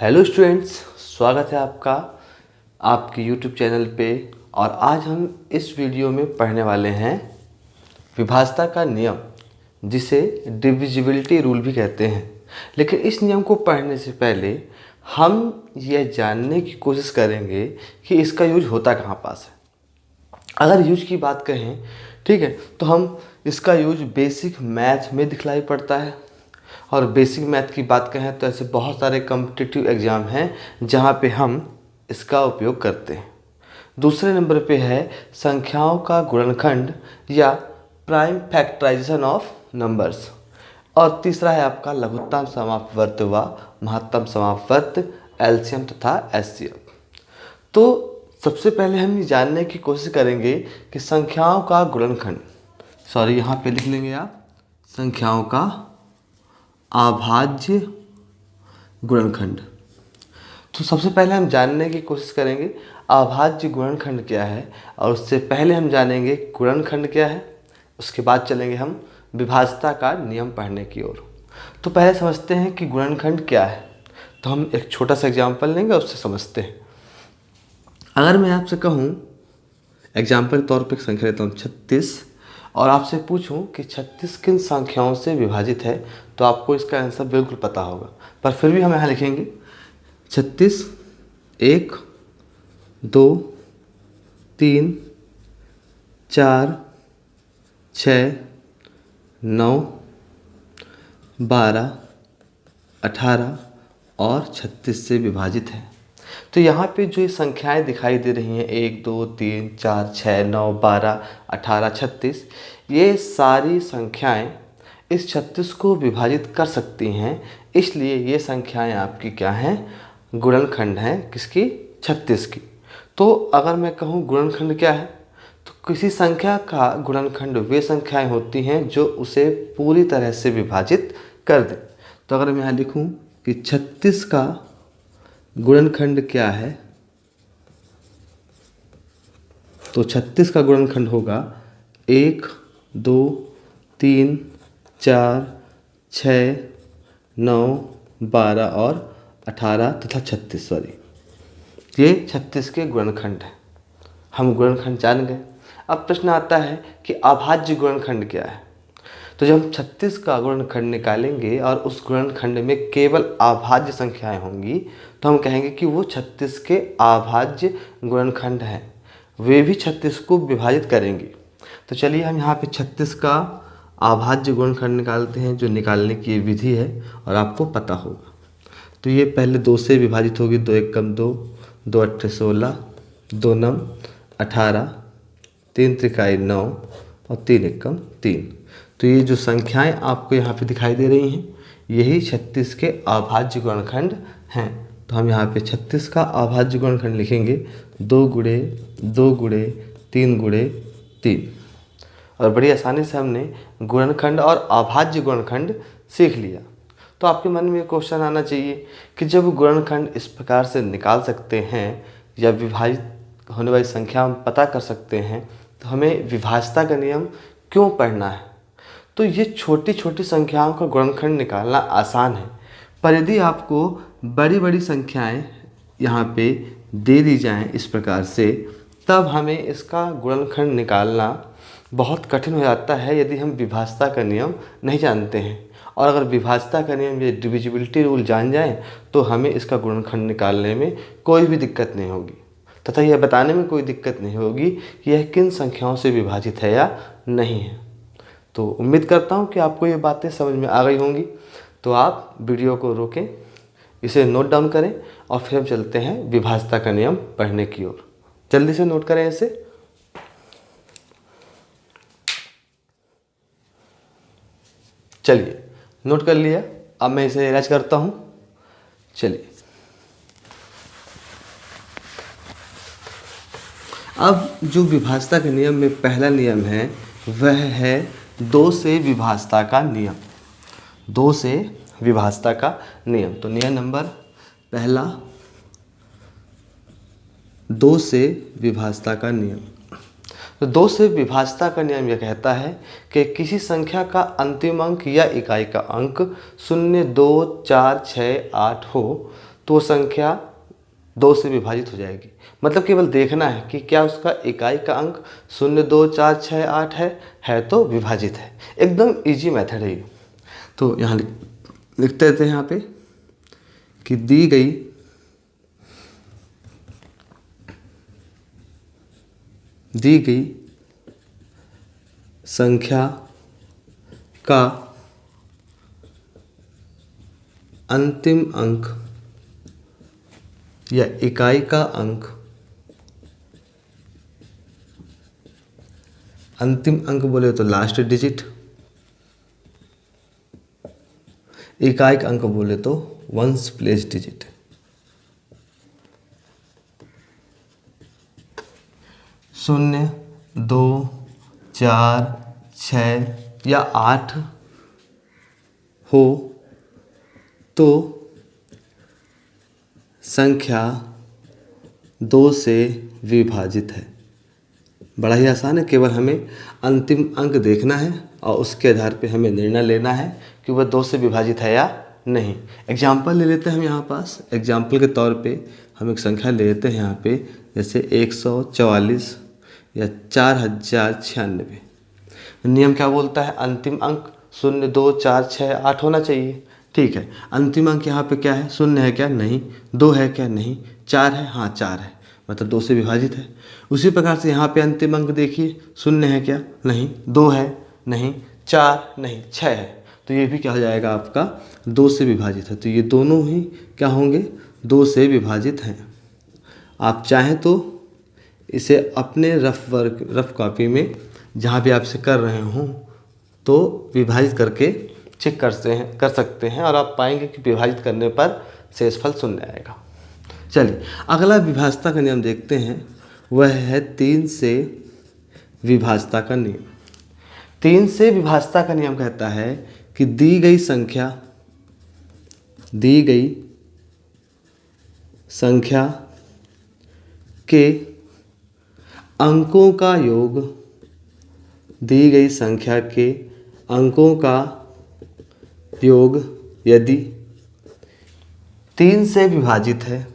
Hello students, स्वागत है आपका आपके यूट्यूब चैनल पे। और आज हम इस वीडियो में पढ़ने वाले हैं विभाज्यता का नियम, जिसे डिविजिबिलिटी रूल भी कहते हैं। लेकिन इस नियम को पढ़ने से पहले हम यह जानने की कोशिश करेंगे कि इसका यूज होता कहाँ पास है। अगर यूज की बात करें, ठीक है, तो हम इसका यूज बेसिक मैथ में दिखलाई पड़ता है। और बेसिक मैथ की बात करें तो ऐसे बहुत सारे कॉम्पिटिटिव एग्ज़ाम हैं जहाँ पे हम इसका उपयोग करते हैं। दूसरे नंबर पे है संख्याओं का गुणनखंड या प्राइम फैक्टराइजेशन ऑफ नंबर्स। और तीसरा है आपका लघुत्तम समापवर्त व महत्तम समापवर्त, एलसीएम तथा एचसीएफ। तो सबसे पहले हम ये जानने की कोशिश करेंगे कि संख्याओं का गुणनखंड, यहाँ पे लिख लेंगे आप, संख्याओं का अभाज्य गुणनखंड। तो सबसे पहले हम जानने की कोशिश करेंगे अभाज्य गुणनखंड क्या है, और उससे पहले हम जानेंगे गुणनखंड क्या है। उसके बाद चलेंगे हम विभाज्यता का नियम पढ़ने की ओर। तो पहले समझते हैं कि गुणनखंड क्या है। तो हम एक छोटा सा एग्जाम्पल लेंगे, उससे समझते हैं। अगर मैं आपसे कहूँ, एग्जाम्पल के तौर पर संख्या लेता हूँ 36, और आपसे पूछूं कि 36 किन संख्याओं से विभाजित है, तो आपको इसका आंसर बिल्कुल पता होगा। पर फिर भी हम यहाँ लिखेंगे 36 1 2 3 4 6 9 12 18 और 36 से विभाजित है। तो यहाँ पे जो ये संख्याएं दिखाई दे रही हैं 1 2 3 4 6 9 12 18 36, ये सारी संख्याएं इस 36 को विभाजित कर सकती हैं। इसलिए ये संख्याएं आपकी क्या हैं, गुणनखंड हैं। किसकी? 36 की। तो अगर मैं कहूँ गुणनखंड क्या है, तो किसी संख्या का गुणनखंड वे संख्याएं होती हैं जो उसे पूरी तरह से विभाजित कर दें। तो अगर मैं यहाँ लिखूँ कि 36 का गुणनखंड क्या है, तो 36 का गुणनखंड होगा 1 2 3 4 6 9 12 और 18 तथा 36। ये 36 के गुणनखंड हैं। हम गुणनखंड जान गए। अब प्रश्न आता है कि अभाज्य गुणनखंड क्या है। तो जब हम 36 का गुणनखंड निकालेंगे और उस गुणनखंड में केवल अभाज्य संख्याएं होंगी, तो हम कहेंगे कि वो 36 के अभाज्य गुणनखंड हैं। वे भी 36 को विभाजित करेंगी। तो चलिए हम यहाँ पे 36 का अभाज्य गुणनखंड निकालते हैं, जो निकालने की विधि है और आपको पता होगा। तो ये पहले 2 से विभाजित होगी, 2 1 कम 2, 2 8 16, 2 9 18, 3 त्रिकाई 9 और 3 1 कम 3। तो ये जो संख्याएं आपको यहाँ पे दिखाई दे रही हैं, यही 36 के अभाज्य गुणनखंड हैं। तो हम यहाँ पे 36 का अभाज्य गुणनखंड लिखेंगे 2 गुणे 2 गुणे 3 गुणे 3। और बड़ी आसानी से हमने गुणनखंड और अभाज्य गुणनखंड सीख लिया। तो आपके मन में क्वेश्चन आना चाहिए कि जब गुणनखंड इस प्रकार से निकाल सकते हैं या विभाजित होने वाली संख्या हम पता कर सकते हैं, तो हमें विभाज्यता का नियम क्यों पढ़ना है। तो ये छोटी छोटी संख्याओं का गुणनखंड निकालना आसान है, पर यदि आपको बड़ी बड़ी संख्याएं यहाँ पे दे दी जाएं इस प्रकार से, तब हमें इसका गुणनखंड निकालना बहुत कठिन हो जाता है यदि हम विभाज्यता का नियम नहीं जानते हैं। और अगर विभाज्यता का नियम, ये डिविजिबिलिटी रूल जान जाएं, तो हमें इसका गुणनखंड निकालने में कोई भी दिक्कत नहीं होगी, तथा यह बताने में कोई दिक्कत नहीं होगी कि यह किन संख्याओं से विभाजित है या नहीं है। तो उम्मीद करता हूँ कि आपको ये बातें समझ में आ गई होंगी। तो आप वीडियो को रोकें, इसे नोट डाउन करें और फिर हम चलते हैं विभाज्यता का नियम पढ़ने की ओर। जल्दी से नोट करें इसे। चलिए, नोट कर लिया। अब मैं इसे इरेज करता हूँ। चलिए, अब जो विभाज्यता के नियम में पहला नियम है, वह है 2 से विभाज्यता का नियम। 2 से विभाज्यता का नियम। तो नियम नंबर पहला, 2 से विभाज्यता का नियम। तो 2 से विभाज्यता का नियम यह कहता है कि किसी संख्या का अंतिम अंक या इकाई का अंक 0 2 4 6 8 हो, तो तो संख्या 2 से विभाजित हो जाएगी। मतलब केवल देखना है कि क्या उसका इकाई का अंक 0, 2, 4, 6, 8 है तो विभाजित है। एकदम इजी मेथड है ये। तो यहाँ लिखते रहते हैं यहाँ पे कि दी गई संख्या का अंतिम अंक या इकाई का अंक, अंतिम अंक बोले तो लास्ट डिजिट, इकाई का अंक बोले तो वंस प्लेस डिजिट। शून्य, 2, 4, 6 या 8 हो तो संख्या 2 से विभाजित है। बड़ा ही आसान है, केवल हमें अंतिम अंक देखना है और उसके आधार पे हमें निर्णय लेना है कि वह 2 से विभाजित है या नहीं। एग्जाम्पल ले लेते हैं हम यहाँ पास। एग्जाम्पल के तौर पे हम एक संख्या ले लेते हैं यहाँ पे, जैसे 144 या 4096। नियम क्या बोलता है? अंतिम अंक 0, 2, 4, 6, 8 होना चाहिए। ठीक है, अंतिम अंक यहाँ पे क्या है? 0 है क्या? नहीं। 2 है क्या? नहीं। 4 है? हाँ 4 है, मतलब 2 से विभाजित है। उसी प्रकार से यहाँ पे अंतिम अंक देखिए, 0 है क्या? नहीं। 2 है? नहीं। 4 नहीं। 6 है, तो ये भी क्या हो जाएगा आपका? 2 से विभाजित है। तो ये दोनों ही क्या होंगे? 2 से विभाजित हैं। आप चाहें तो इसे अपने रफ कॉपी में जहाँ भी आपसे कर रहे हों तो विभाजित करके चेक कर सकते हैं और आप पाएंगे कि विभाजित करने पर शेषफल 0 आएगा। चलिए अगला विभाज्यता का नियम देखते हैं, वह है 3 से विभाज्यता का नियम। 3 से विभाज्यता का नियम कहता है कि दी गई संख्या के अंकों का योग, दी गई संख्या के अंकों का योग यदि 3 से विभाजित है,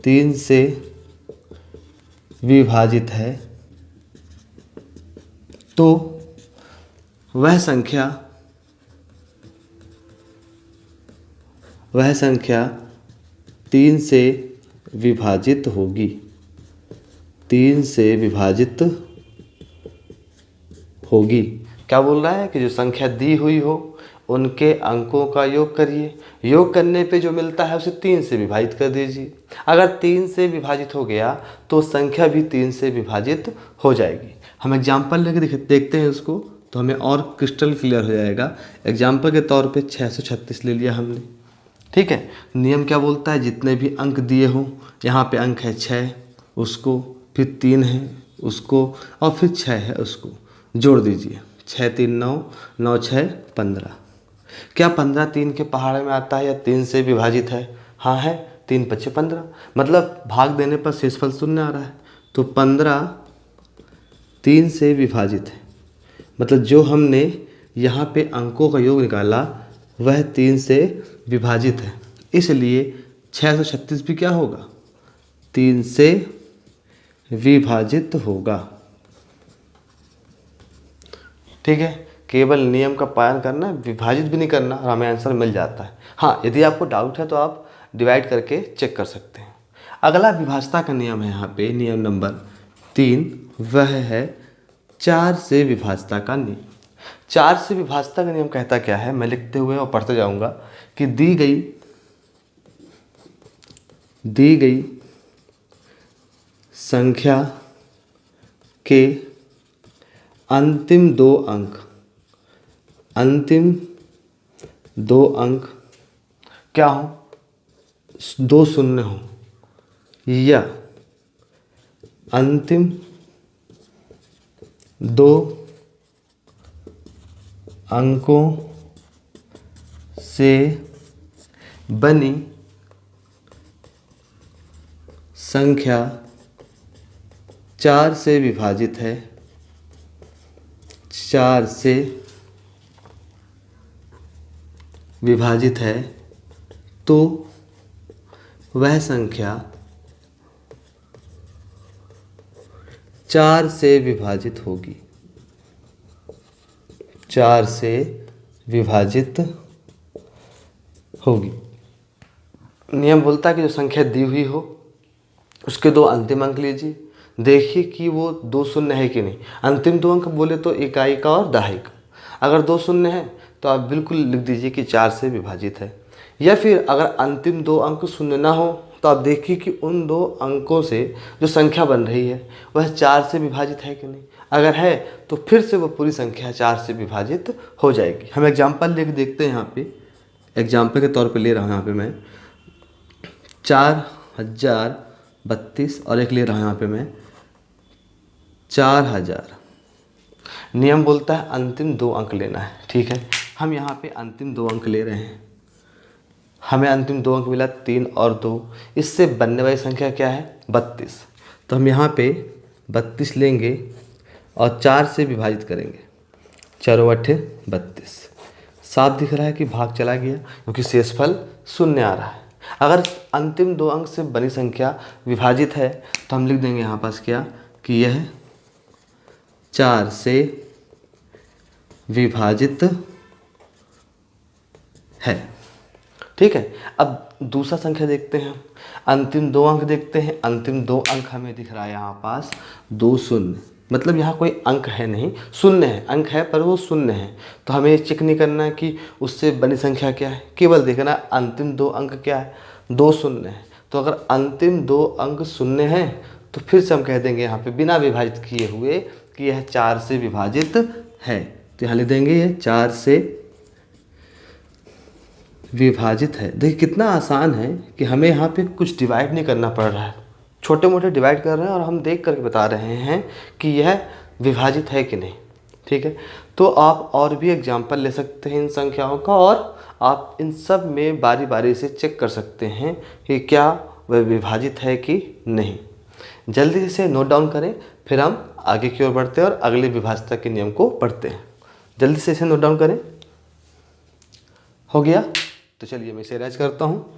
3 से विभाजित है तो वह संख्या 3 से विभाजित होगी, 3 से विभाजित होगी। क्या बोल रहा है कि जो संख्या दी हुई हो उनके अंकों का योग करिए, योग करने पे जो मिलता है उसे 3 से विभाजित कर दीजिए। अगर 3 से विभाजित हो गया तो संख्या भी 3 से विभाजित हो जाएगी। हम एग्जाम्पल लेके देखते हैं उसको, तो हमें और क्रिस्टल क्लियर हो जाएगा। एग्जाम्पल के तौर पे 636 ले लिया हमने। ठीक है, नियम क्या बोलता है? जितने भी अंक दिए हों, यहाँ पे अंक है 6, उसको, फिर 3 है उसको, और फिर 6 है उसको जोड़ दीजिए। 6 3 9, 9 6 15। क्या 15 3 के पहाड़े में आता है या 3 से विभाजित है? हाँ है। 3 5 15, मतलब भाग देने पर शेषफल 0 आ रहा है। तो 15 3 से विभाजित है, मतलब जो हमने यहाँ पे अंकों का योग निकाला वह 3 से विभाजित है, इसलिए 636 भी क्या होगा? 3 से विभाजित होगा। ठीक है, केवल नियम का पालन करना, विभाजित भी नहीं करना और हमें आंसर मिल जाता है। हाँ, यदि आपको डाउट है तो आप डिवाइड करके चेक कर सकते हैं। अगला विभाज्यता का नियम है यहाँ पे, नियम नंबर 3, वह है 4 से विभाज्यता का नियम। 4 से विभाज्यता का नियम कहता क्या है? मैं लिखते हुए और पढ़ते जाऊंगा कि दी गई संख्या के अंतिम दो अंक क्या हो? 2 शून्य हो, या अंतिम 2 अंकों से बनी संख्या 4 से विभाजित है, 4 से विभाजित है तो वह संख्या 4 से विभाजित होगी। 4 से विभाजित होगी। नियम बोलता है कि जो संख्या दी हुई हो उसके 2 अंतिम अंक लीजिए, देखिए कि वो 2 शून्य है कि नहीं। अंतिम 2 अंक बोले तो इकाई का और दहाई का। अगर 2 शून्य है तो आप बिल्कुल लिख दीजिए कि 4 से विभाजित है। या फिर अगर अंतिम 2 अंक शून्य ना हो तो आप देखिए कि उन 2 अंकों से जो संख्या बन रही है वह 4 से विभाजित है कि नहीं। अगर है तो फिर से वो पूरी संख्या 4 से विभाजित हो जाएगी। हम एग्जाम्पल लेके देखते हैं। यहाँ पे एग्जाम्पल के तौर पे ले रहा हूँ यहाँ पे मैं 4032 और एक ले रहा हूँ यहाँ पे मैं 4000। नियम बोलता है अंतिम 2 अंक लेना है। ठीक है, हम यहाँ पे अंतिम 2 अंक ले रहे हैं। हमें अंतिम 2 अंक मिला 3 और 2। इससे बनने वाली संख्या क्या है 32। तो हम यहाँ पे 32 लेंगे और 4 से विभाजित करेंगे। 4 8 32। साफ दिख रहा है कि भाग चला गया क्योंकि शेषफल शून्य आ रहा है। अगर अंतिम 2 अंक से बनी संख्या विभाजित है तो हम लिख देंगे यहाँ पास क्या कि यह 4 से विभाजित है। ठीक है, अब दूसरा संख्या देखते हैं। अंतिम 2 अंक देखते हैं। अंतिम 2 अंक हमें दिख रहा है यहाँ पास 2 शून्य, मतलब यहाँ कोई अंक है नहीं, शून्य है। अंक है पर वो शून्य है। तो हमें चेक नहीं करना है कि उससे बनी संख्या क्या है, केवल देखना अंतिम 2 अंक क्या है 2 शून्य है। तो अगर अंतिम 2 अंक शून्य है तो फिर से हम कह देंगे यहाँ पे बिना विभाजित किए हुए कि यह 4 से विभाजित है। तो यहाँ लिख देंगे यह 4 से विभाजित है। देखिए कितना आसान है कि हमें यहाँ पे कुछ डिवाइड नहीं करना पड़ रहा है। छोटे मोटे डिवाइड कर रहे हैं और हम देख करके बता रहे हैं कि यह विभाजित है कि नहीं। ठीक है, तो आप और भी एग्जाम्पल ले सकते हैं इन संख्याओं का और आप इन सब में बारी बारी से चेक कर सकते हैं कि क्या वह विभाजित है कि नहीं। जल्दी से नोट डाउन करें, फिर हम आगे की ओर बढ़ते हैं और अगले विभाज्यता के नियम को पढ़ते हैं। जल्दी से इसे नोट डाउन करें। हो गया? तो चलिए मैं इसे रैज करता हूँ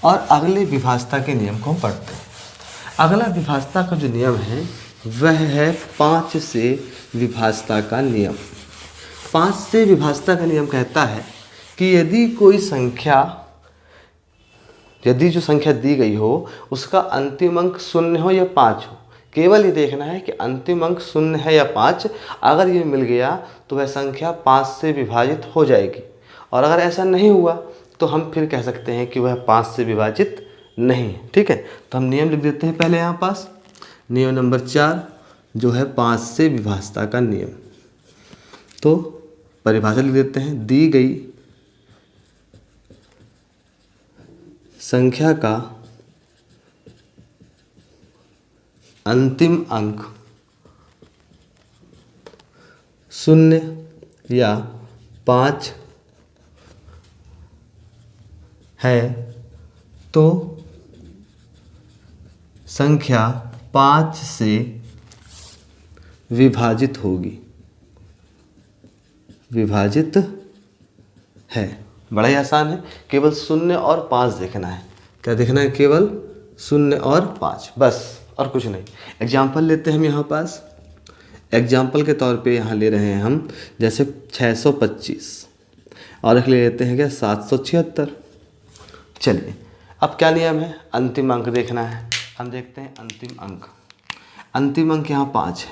और अगले विभाज्यता के नियम को हम पढ़ते हैं। अगला विभाज्यता का जो नियम है वह है 5 से विभाज्यता का नियम। 5 से विभाज्यता का नियम कहता है कि यदि जो संख्या दी गई हो उसका अंतिम अंक 0 हो या 5 हो, केवल ये देखना है कि अंतिम अंक 0 है या 5। अगर ये मिल गया तो वह संख्या 5 से विभाजित हो जाएगी, और अगर ऐसा नहीं हुआ तो हम फिर कह सकते हैं कि वह 5 से विभाजित नहीं है। ठीक है, तो हम नियम लिख देते हैं पहले यहाँ पास। नियम नंबर 4 जो है 5 से विभाज्यता का नियम। तो परिभाषा लिख देते हैं, दी गई संख्या का अंतिम अंक 0 या 5 है तो संख्या 5 से विभाजित होगी। विभाजित है, बड़ा ही आसान है। केवल 0 और 5 देखना है। क्या देखना है? केवल 0 और 5, बस, और कुछ नहीं। एग्जाम्पल लेते हैं हम यहाँ पास। एग्जाम्पल के तौर पे यहाँ ले रहे हैं हम जैसे 625 और एक ले लेते हैं क्या 776। चलिए, अब क्या नियम है? अंतिम अंक देखना है। हम देखते हैं अंतिम अंक। अंतिम अंक यहाँ 5 है।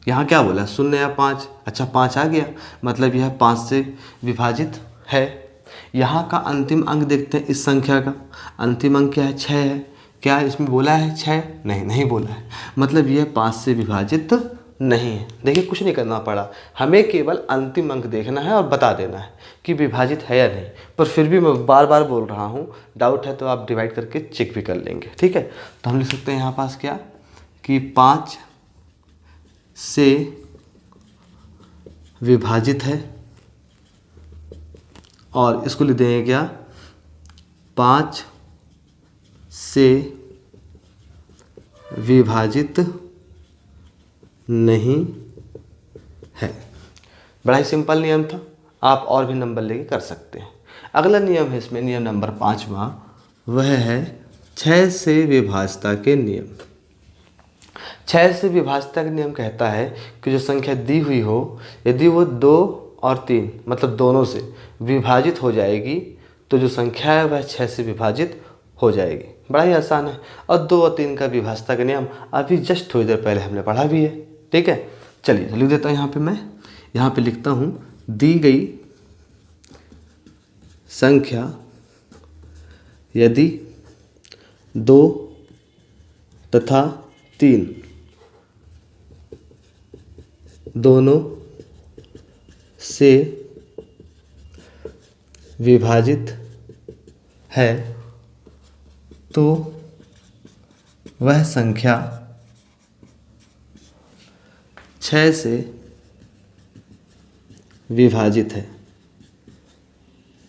यहाँ क्या बोला 0 या 5? अच्छा, 5 आ गया, मतलब यह 5 से विभाजित है। यहाँ का अंतिम अंक देखते हैं। इस संख्या का अंतिम अंक क्या है? 6 है। क्या इसमें बोला है 6? नहीं बोला है, मतलब यह 5 से विभाजित नहीं है। देखिए कुछ नहीं करना पड़ा, हमें केवल अंतिम अंक देखना है और बता देना है कि विभाजित है या नहीं। पर फिर भी मैं बार बार बोल रहा हूँ, डाउट है तो आप डिवाइड करके चेक भी कर लेंगे। ठीक है, तो हम लिख सकते हैं यहाँ पास क्या कि 5 से विभाजित है, और इसको लिख देंगे क्या 5 से विभाजित नहीं है। बड़ा ही सिंपल नियम था, आप और भी नंबर लेके कर सकते हैं। अगला नियम है इसमें, नियम नंबर 5वां, वह है 6 से विभाज्यता के नियम। 6 से विभाज्यता का नियम कहता है कि जो संख्या दी हुई हो, यदि वो 2 और 3 मतलब दोनों से विभाजित हो जाएगी तो जो संख्या है वह 6 से विभाजित हो जाएगी। बड़ा ही आसान है। और 2 और 3 का विभाज्यता का नियम अभी जस्ट थोड़ी देर पहले हमने पढ़ा भी है। ठीक है, चलिए लिख देता हूँ यहाँ पे, मैं यहाँ पे लिखता हूँ, दी गई संख्या यदि 2 तथा 3 दोनों से विभाजित है तो वह संख्या 6 से विभाजित है।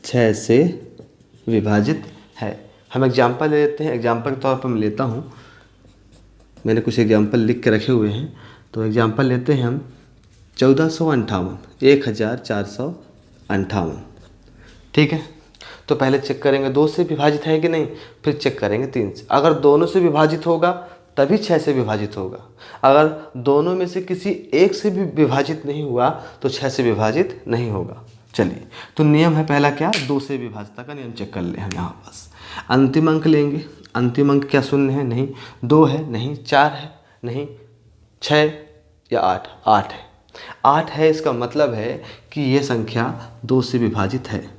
6 से विभाजित है। हम एग्जाम्पल ले लेते हैं। एग्जाम्पल के तौर पर मैं लेता हूँ, मैंने कुछ एग्जाम्पल लिख के रखे हुए हैं। तो एग्जाम्पल लेते हैं हम 1458, 1458। ठीक है, तो पहले चेक करेंगे 2 से विभाजित है कि नहीं, फिर चेक करेंगे 3 से। अगर दोनों से विभाजित होगा तभी 6 से विभाजित होगा। अगर दोनों में से किसी एक से भी विभाजित नहीं हुआ तो 6 से विभाजित नहीं होगा। चलिए, तो नियम है पहला क्या, 2 से विभाज्यता का नियम चेक कर ले हम यहाँ पास। अंतिम अंक लेंगे। अंतिम अंक क्या शून्य है? नहीं। 2 है? नहीं। 4 है? नहीं। 6 या 8? 8 है। 8 है, इसका मतलब है कि ये संख्या 2 से विभाजित है।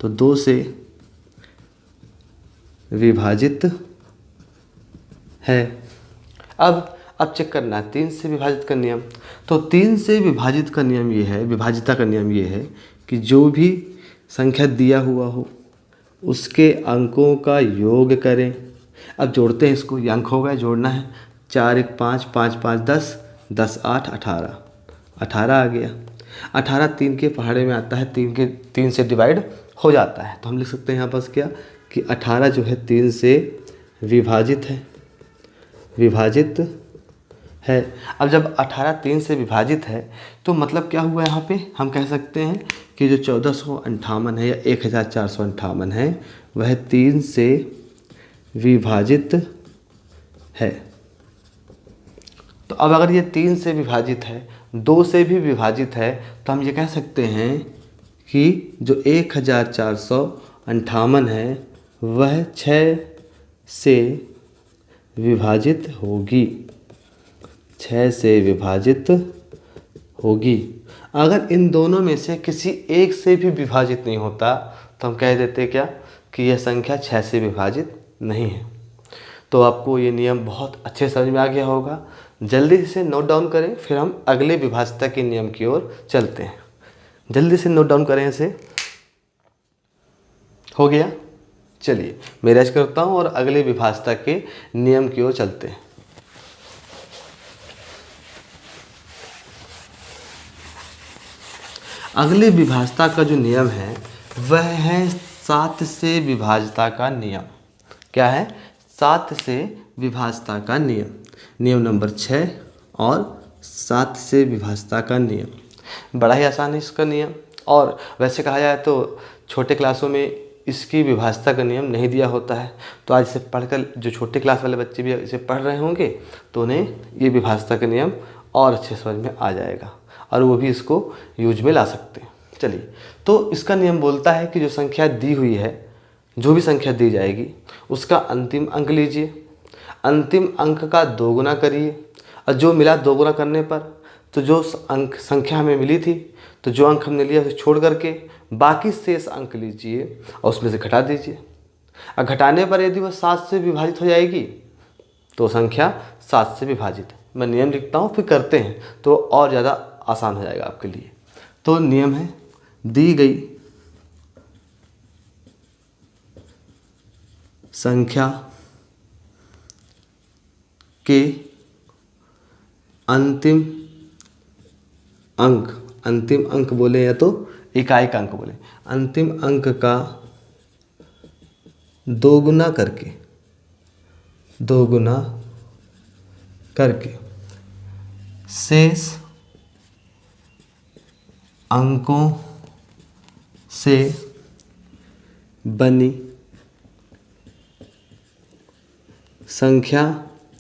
तो 2 से विभाजित है। अब चेक करना है 3 से विभाजित का नियम। तो 3 से विभाजित का नियम ये है, विभाजिता का नियम ये है कि जो भी संख्या दिया हुआ हो उसके अंकों का योग करें। अब जोड़ते हैं इसको, ये अंक होगा, जोड़ना है। 4 1 5, 5 5 10, 10 8 18, 18 आ गया। 18 3 के पहाड़े में आता है, 3 से डिवाइड हो जाता है। तो हम लिख सकते हैं यहाँ पास क्या कि 18 जो है 3 से विभाजित है, विभाजित है। अब जब 18 3 से विभाजित है तो मतलब क्या हुआ यहाँ पे, हम कह सकते हैं कि जो 1458 है या 1458 है वह 3 से विभाजित है। तो अब अगर ये 3 से विभाजित है, 2 से भी विभाजित है, तो हम ये कह सकते हैं कि जो 1458 है वह 6 से विभाजित होगी, 6 से विभाजित होगी। अगर इन दोनों में से किसी एक से भी विभाजित नहीं होता तो हम कह देते क्या कि यह संख्या 6 से विभाजित नहीं है। तो आपको ये नियम बहुत अच्छे समझ में आ गया होगा। जल्दी से नोट डाउन करें, फिर हम अगले विभाज्यता के नियम की ओर चलते हैं। जल्दी से नोट डाउन करें इसे। हो गया? चलिए मैं रेस्ट करता हूँ और अगले विभाज्यता के नियम की ओर चलते हैं। अगले विभाज्यता का जो नियम है वह है 7 से विभाज्यता का नियम। क्या है? 7 से विभाज्यता का नियम। नियम नंबर 6 और 7 से विभाज्यता का नियम। बड़ा ही आसान है इसका नियम। और वैसे कहा जाए तो छोटे क्लासों में इसकी विभाज्यता का नियम नहीं दिया होता है। तो आज इसे पढ़कर जो छोटे क्लास वाले बच्चे भी इसे पढ़ रहे होंगे तो उन्हें ये विभाज्यता का नियम और अच्छे समझ में आ जाएगा और वो भी इसको यूज में ला सकते हैं। चलिए, तो इसका नियम बोलता है कि जो संख्या दी हुई है, जो भी संख्या दी जाएगी उसका अंतिम अंक लीजिए, अंतिम अंक का 2 गुना करिए और जो मिला 2 गुना करने पर तो जो अंक संख्या हमें मिली थी तो जो अंक हमने लिया उसे छोड़ करके बाकी शेष अंक लीजिए और उसमें से घटा दीजिए। और घटाने पर यदि वह 7 से विभाजित हो जाएगी तो संख्या 7 से विभाजित है। मैं नियम लिखता हूँ फिर करते हैं तो और ज़्यादा आसान हो जाएगा आपके लिए। तो नियम है, दी गई संख्या के अंतिम अंक बोले या तो इकाई का अंक बोले, अंतिम अंक का 2 गुना करके शेष अंकों से बनी संख्या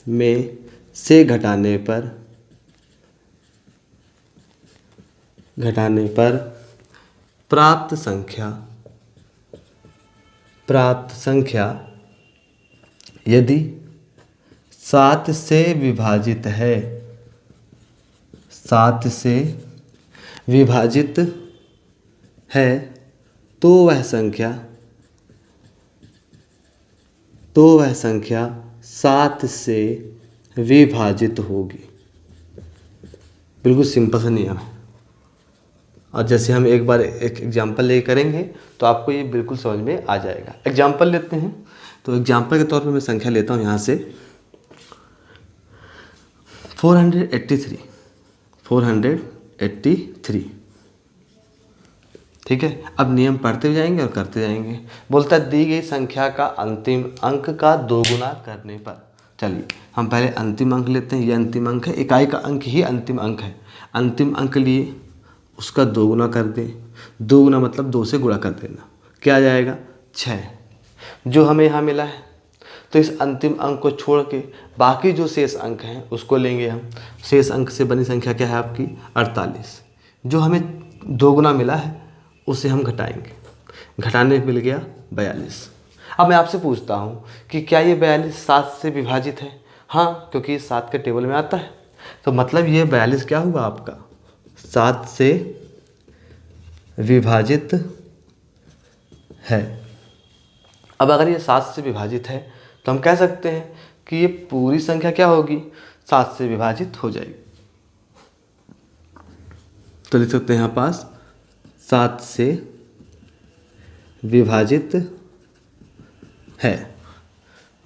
में से घटाने पर प्राप्त संख्या यदि 7 से विभाजित है, 7 से विभाजित है, तो वह संख्या 7 से विभाजित होगी। बिल्कुल सिंपल सा नियम है। और जैसे हम एक बार एक एग्जाम्पल ले करेंगे तो आपको ये बिल्कुल समझ में आ जाएगा। एग्जाम्पल लेते हैं, तो एग्जाम्पल के तौर पे मैं संख्या लेता हूँ यहाँ से 483। ठीक है, अब नियम पढ़ते जाएंगे और करते जाएंगे। बोलता है दी गई संख्या का अंतिम अंक का दोगुना करने पर। चलिए हम पहले अंतिम अंक लेते हैं। ये अंतिम अंक है, इकाई का अंक ही अंतिम अंक है। अंतिम अंक लिए, उसका दोगुना कर दें। दोगुना मतलब 2 से गुणा कर देना। क्या आ जाएगा? 6, जो हमें यहाँ मिला है। तो इस अंतिम अंक को छोड़ के बाकी जो शेष अंक हैं उसको लेंगे हम। शेष अंक से बनी संख्या क्या है आपकी? 48। जो हमें दोगुना मिला है उसे हम घटाएंगे। घटाने में मिल गया 42। अब मैं आपसे पूछता हूँ कि क्या ये 42 7 से विभाजित है? हाँ, क्योंकि ये 7 के टेबल में आता है। तो मतलब ये 42 क्या हुआ आपका? 7 से विभाजित है। अब अगर ये 7 से विभाजित है तो हम कह सकते हैं कि ये पूरी संख्या क्या होगी? 7 से विभाजित हो जाएगी। तो लिख सकते हैं यहाँ पास 7 से विभाजित है।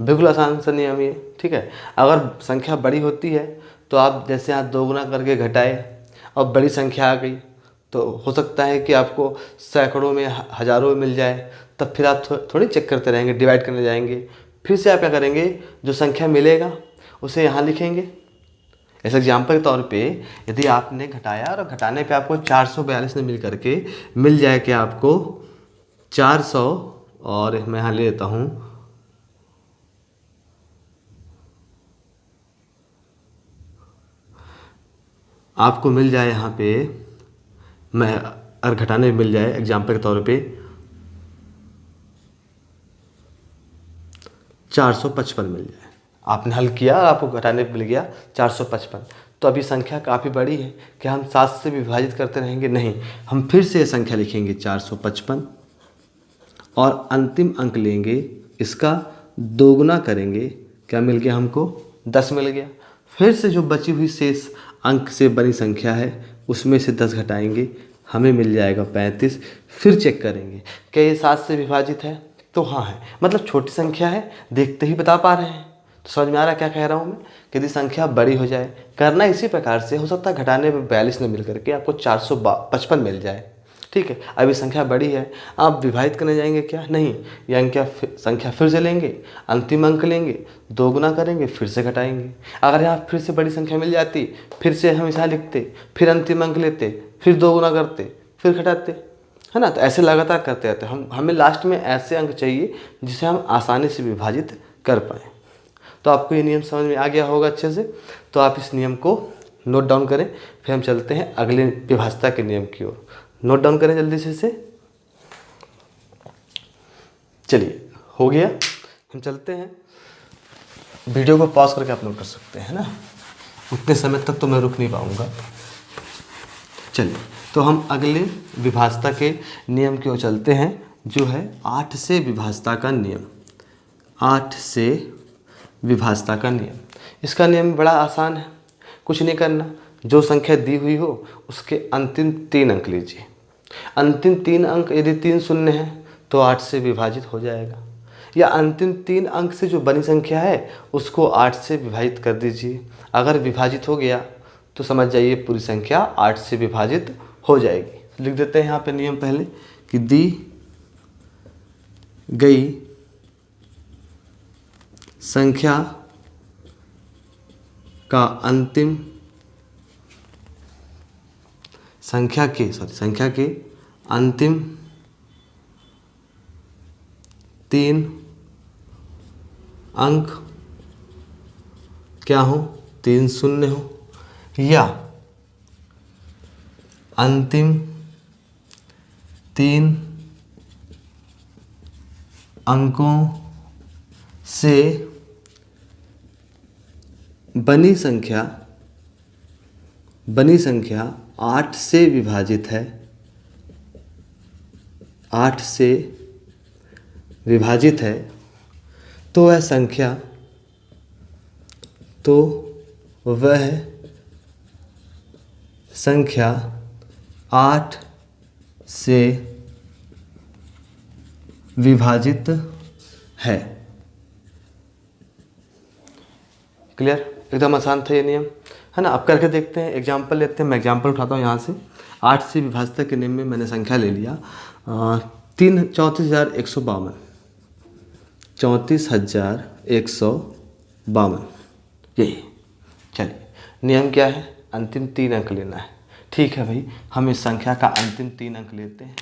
बिल्कुल आसान सा नियम ये। ठीक है, अगर संख्या बड़ी होती है तो आप जैसे यहाँ दोगुना करके घटाए और बड़ी संख्या आ गई तो हो सकता है कि आपको सैकड़ों में हज़ारों में मिल जाए। तब फिर आप थोड़ी चेक करते रहेंगे, डिवाइड करने जाएंगे। फिर से आप क्या करेंगे? जो संख्या मिलेगा उसे यहाँ लिखेंगे। ऐसे एग्जाम्पल के तौर पे यदि आपने घटाया और घटाने पे आपको 442 ने मिल करके मिल जाए कि आपको 400, और मैं यहाँ ले लेता हूँ आपको मिल जाए यहाँ पे, मैं और घटाने में मिल जाए एग्जाम्पल के तौर पे 455 मिल जाए। आपने हल किया, आपको घटाने पे मिल गया 455। तो अभी संख्या काफ़ी बड़ी है। क्या हम 7 से विभाजित करते रहेंगे? नहीं, हम फिर से संख्या लिखेंगे 455 और अंतिम अंक लेंगे, इसका दोगुना करेंगे। क्या मिल गया हमको? 10 मिल गया। फिर से जो बची हुई शेष अंक से बनी संख्या है उसमें से 10 घटाएंगे, हमें मिल जाएगा 35। फिर चेक करेंगे क्या ये 7 से विभाजित है? तो हाँ है, मतलब छोटी संख्या है, देखते ही बता पा रहे हैं। तो समझ में आ रहा है क्या कह रहा हूँ मैं? कि यदि संख्या बड़ी हो जाए, करना इसी प्रकार से। हो सकता है घटाने में 42 ने मिल करके आपको 455 मिल जाए। ठीक है, अभी संख्या बड़ी है, आप विभाजित करने जाएंगे क्या? नहीं, यह संख्या फिर से लेंगे, अंतिम अंक लेंगे, दोगुना करेंगे, फिर से घटाएंगे। अगर यहाँ फिर से बड़ी संख्या मिल जाती, फिर से हम यहाँ लिखते, फिर अंतिम अंक लेते, फिर दोगुना करते, फिर घटाते, है ना। तो ऐसे लगातार करते रहते हैं। हमें लास्ट में ऐसे अंक चाहिए जिसे हम आसानी से विभाजित कर पाएँ। तो आपको ये नियम समझ में आ गया होगा अच्छे से। तो आप इस नियम को नोट डाउन करें, फिर हम चलते हैं अगले विभाज्यता के नियम की ओर। नोट डाउन करें जल्दी से इसे। चलिए, हो गया, हम चलते हैं। वीडियो को पॉज करके आप नोट कर सकते हैं ना, उतने समय तक तो मैं रुक नहीं पाऊंगा। चलिए, तो हम अगले विभाज्यता के नियम की ओर चलते हैं, जो है 8 से विभाज्यता का नियम। 8 से विभाज्यता का नियम। इसका नियम बड़ा आसान है, कुछ नहीं करना। जो संख्या दी हुई हो उसके अंतिम 3 अंक लीजिए। अंतिम 3 अंक यदि 3 शून्य हैं तो 8 से विभाजित हो जाएगा। या अंतिम 3 अंक से जो बनी संख्या है उसको 8 से विभाजित कर दीजिए। अगर विभाजित हो गया तो समझ जाइए पूरी संख्या 8 से विभाजित हो जाएगी। लिख देते हैं यहाँ पे नियम पहले कि दी गई संख्या का अंतिम संख्या के अंतिम 3 अंक क्या हो, 3 शून्य हो, या अंतिम 3 अंकों से बनी संख्या 8 से विभाजित है, 8 से विभाजित है, तो वह संख्या 8 से विभाजित है। क्लियर? एकदम आसान था ये नियम, है ना। अब करके देखते हैं, एग्जाम्पल लेते हैं। मैं एग्जाम्पल उठाता हूँ यहाँ से। 8 से विभाजित के नियम में मैंने संख्या ले लिया 34,152, 34,152, यही। चलिए, नियम क्या है? अंतिम 3 अंक लेना है। ठीक है भाई, हम इस संख्या का अंतिम 3 अंक लेते हैं।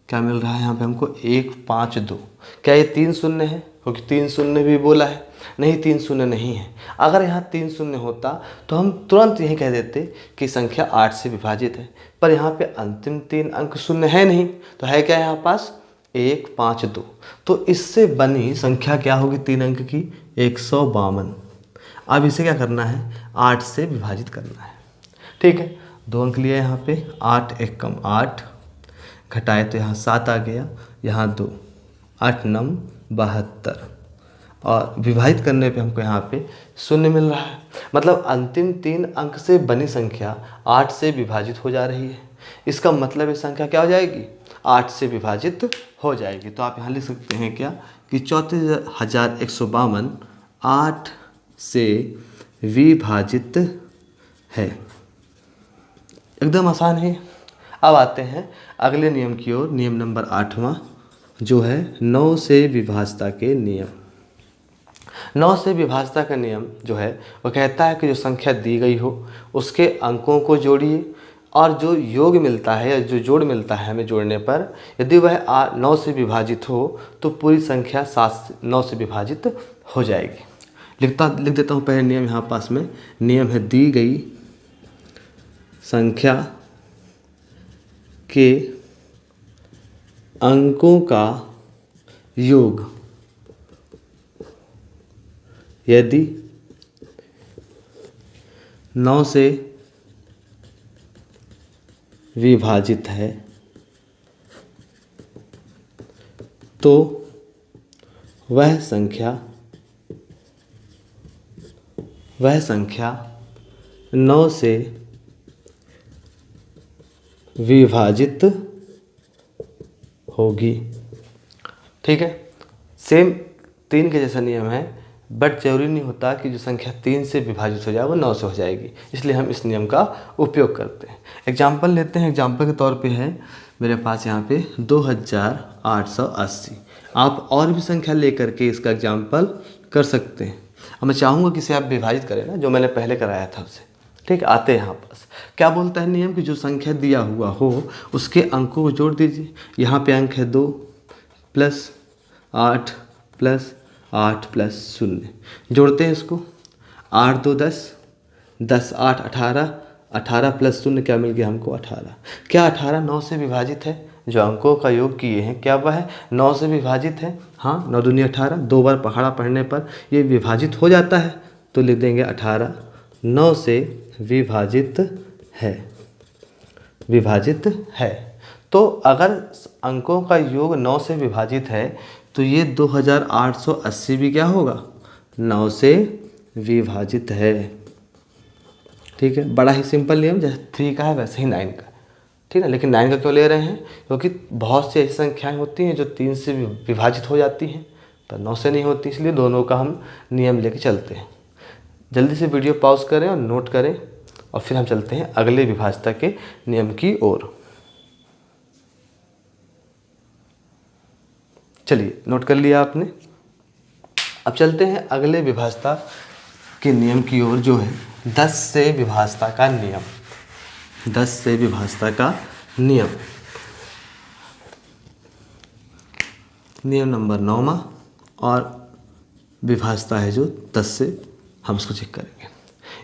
क्या मिल रहा है यहाँ पे हमको? 1, 5, 2। क्या ये 3 शून्य है? क्योंकि 3 शून्य भी बोला है। नहीं, 3 शून्य नहीं है। अगर यहाँ 3 शून्य होता तो हम तुरंत यही कह देते कि संख्या 8 से विभाजित है, पर यहाँ पे अंतिम 3 अंक शून्य है नहीं, तो है क्या यहाँ पास? 1, 5, 2। तो इससे बनी संख्या क्या होगी 3 अंक की? 152। अब इसे क्या करना है? 8 से विभाजित करना है। ठीक है, 2 अंक लिए यहाँ पे। 8 एक कम 8, घटाए तो यहाँ 7 आ गया, यहाँ 2, 8 9 72, और विभाजित करने पे हमको यहाँ पे शून्य मिल रहा है। मतलब अंतिम 3 अंक से बनी संख्या 8 से विभाजित हो जा रही है। इसका मतलब ये संख्या क्या हो जाएगी? 8 से विभाजित हो जाएगी। तो आप यहाँ लिख सकते हैं क्या कि 34,152 8 से विभाजित है। एकदम आसान है। अब आते हैं अगले नियम की ओर, नियम नंबर 8वां, जो है 9 से विभाज्यता के नियम। 9 से विभाज्यता का नियम जो है वो कहता है कि जो संख्या दी गई हो उसके अंकों को जोड़िए, और जो योग मिलता है या जो जोड़ मिलता है हमें जोड़ने पर, यदि वह 9 से विभाजित हो तो पूरी संख्या 9 से विभाजित हो जाएगी। लिख देता हूँ पहले नियम यहाँ पास में। नियम है दी गई संख्या के अंकों का योग यदि 9 से विभाजित है तो वह संख्या 9 से विभाजित होगी। ठीक है, सेम 3 के जैसा नियम है, बट जरूरी नहीं होता कि जो संख्या 3 से विभाजित हो जाए वो 9 से हो जाएगी, इसलिए हम इस नियम का उपयोग करते हैं। एग्जाम्पल लेते हैं। एग्जाम्पल के तौर पे है मेरे पास यहाँ पे 2880। आप और भी संख्या लेकर के इसका एग्जाम्पल कर सकते हैं। अब मैं चाहूँगा कि इसे आप विभाजित करें ना, जो मैंने पहले कराया था उससे। ठीक, आते हैं यहाँ पास। क्या बोलता है नियम कि जो संख्या दिया हुआ हो उसके अंकों को जोड़ दीजिए। यहाँ पे अंक है 2 + 8 + 8 + 0। जोड़ते हैं इसको। 8 2 10, 10 8 18, 18 + 0 क्या मिल गया हमको? 18। क्या 18 9 से विभाजित है? जो अंकों का योग किए हैं क्या वह 9 से विभाजित है? हाँ, 9 दूनी 18, 2 बार पहाड़ा पढ़ने पर ये विभाजित हो जाता है, तो लिख देंगे 18 9 से विभाजित है। तो अगर अंकों का योग 9 से विभाजित है तो ये 2880 भी क्या होगा? 9 से विभाजित है। ठीक है, बड़ा ही सिंपल नियम, जैसे 3 का है वैसे ही 9 का। ठीक है, लेकिन 9 का क्यों ले रहे हैं? क्योंकि बहुत सी ऐसी संख्याएं होती हैं जो 3 से विभाजित हो जाती हैं पर 9 से नहीं होती, इसलिए दोनों का हम नियम लेके चलते हैं। जल्दी से वीडियो पॉज करें और नोट करें, और फिर हम चलते हैं अगले विभाज्यता के नियम की ओर। चलिए, नोट कर लिया आपने। अब चलते हैं अगले विभाज्यता के नियम की ओर, जो है 10 से विभाज्यता का नियम। 10 से विभाज्यता का नियम। नियम नंबर 9वां और विभाज्यता है जो 10 से, हम इसको चेक करेंगे।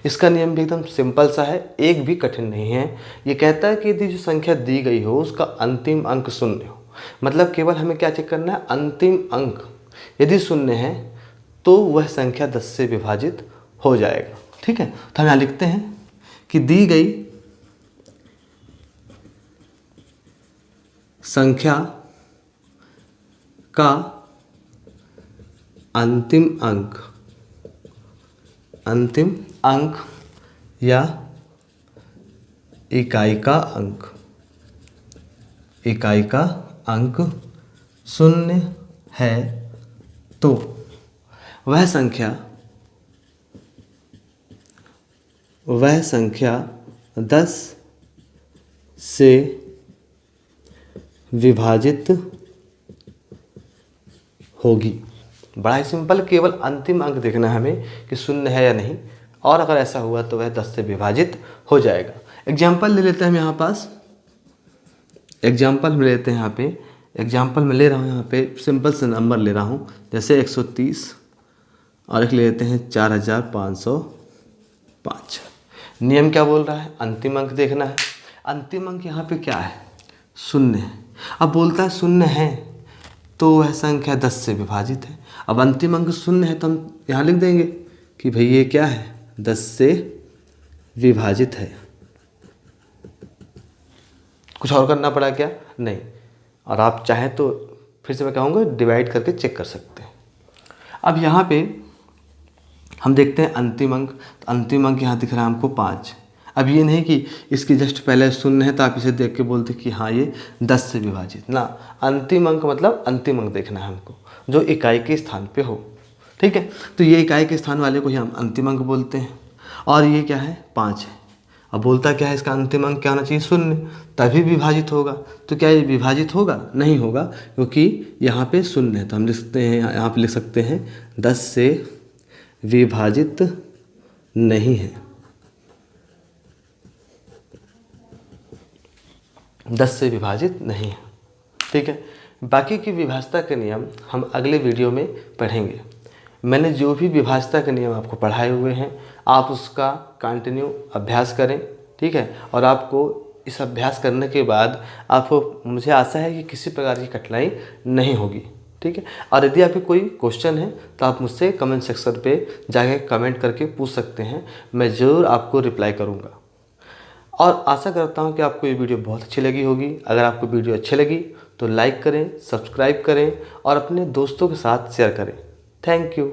इसका नियम भी एकदम सिंपल सा है, एक भी कठिन नहीं है। ये कहता है कि यदि जो संख्या दी गई हो उसका अंतिम अंक शून्य हो, मतलब केवल हमें क्या चेक करना है, अंतिम अंक यदि शून्य है तो वह संख्या 10 से विभाजित हो जाएगा। ठीक है, तो हम यहाँ लिखते हैं कि दी गई संख्या का अंतिम अंक या इकाई का अंक शून्य है तो वह संख्या 10 से विभाजित होगी। बड़ा ही सिंपल, केवल अंतिम अंक देखना है हमें कि शून्य है या नहीं, और अगर ऐसा हुआ तो वह 10 से विभाजित हो जाएगा। एग्जाम्पल ले लेते हैं हम यहाँ पास, एग्जाम्पल में लेते हैं यहाँ पे, एग्जाम्पल में ले रहा हूँ यहाँ पे सिंपल से नंबर ले रहा हूँ, जैसे 130 और एक ले लेते हैं 4505। नियम क्या बोल रहा है, अंतिम अंक देखना है। अंतिम अंक यहाँ पे क्या है, शून्य है। अब बोलता है शून्य है तो वह संख्या 10 से विभाजित है। अब अंतिम अंक शून्य है तो हम यहाँ लिख देंगे कि भाई ये क्या है, 10 से विभाजित है। कुछ और करना पड़ा क्या, नहीं। और आप चाहें तो फिर से मैं कहूँगा डिवाइड करके चेक कर सकते हैं। अब यहाँ पे हम देखते हैं अंतिम अंक, तो अंतिम अंक यहाँ दिख रहा है हमको 5। अब ये नहीं कि इसकी जस्ट पहले शून्य है तो आप इसे देख के बोलते कि हाँ ये 10 से विभाजित, ना, अंतिम अंक मतलब अंतिम अंक देखना है हमको जो इकाई के स्थान पे हो। ठीक है, तो ये इकाई के स्थान वाले को ही हम अंतिम अंक बोलते हैं। और ये क्या है, 5 है। अब बोलता क्या है, इसका अंतिम अंक क्या होना चाहिए, शून्य, तभी विभाजित होगा। तो क्या ये विभाजित होगा, नहीं होगा, क्योंकि यहाँ पे शून्य है। तो हम लिख सकते हैं, यहाँ पे लिख सकते हैं 10 से विभाजित नहीं है, 10 से विभाजित नहीं है। ठीक है, बाकी की विभाज्यता के नियम हम अगले वीडियो में पढ़ेंगे। मैंने जो भी विभाज्यता के नियम आपको पढ़ाए हुए हैं आप उसका कंटिन्यू अभ्यास करें। ठीक है, और आपको इस अभ्यास करने के बाद आपको, मुझे आशा है कि किसी प्रकार की कठिनाई नहीं होगी। ठीक है, और यदि आपके कोई क्वेश्चन है तो आप मुझसे कमेंट सेक्शन पे जाके कमेंट करके पूछ सकते हैं, मैं ज़रूर आपको रिप्लाई करूँगा। और आशा करता हूँ कि आपको ये वीडियो बहुत अच्छी लगी होगी। अगर आपको वीडियो अच्छी लगी तो लाइक करें, सब्सक्राइब करें और अपने दोस्तों के साथ शेयर करें। Thank you.